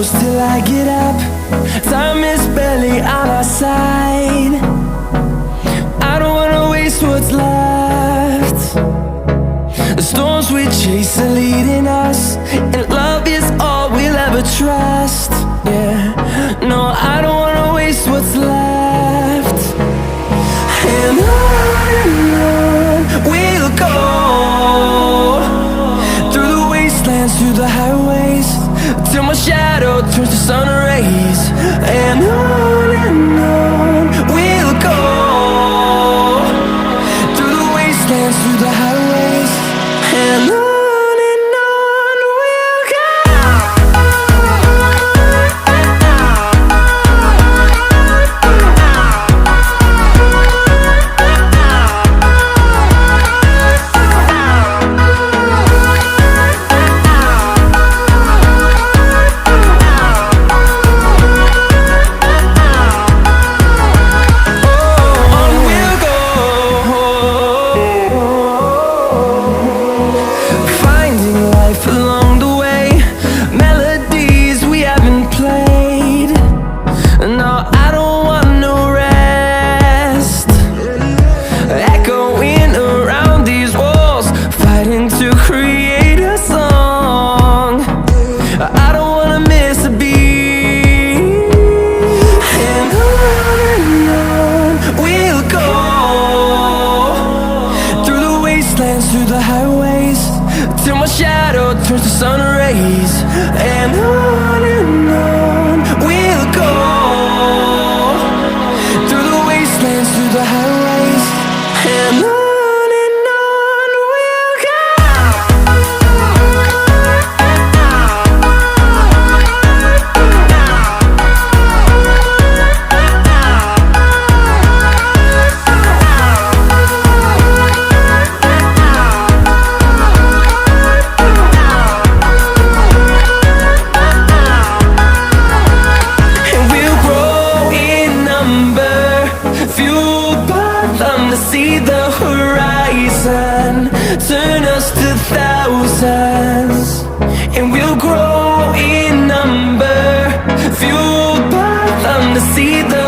close till I get up. Time is barely on our side. I don't wanna waste what's left. The storms we chase are leading us, and love is all we'll ever trust. Yeah, no, I don't wanna waste what's left. And on we'll go, through the wastelands, through the highways, till my shadow turns to sun rays. And on we'll go, through the wastelands, through the highways, and on we'll go. Through the highways, till my shadow turns to sun rays. And on we'll go, through the wastelands, through the highways, and on we'll go. See the horizon, turn us to thousands, and we'll grow in number, fueled by them to see the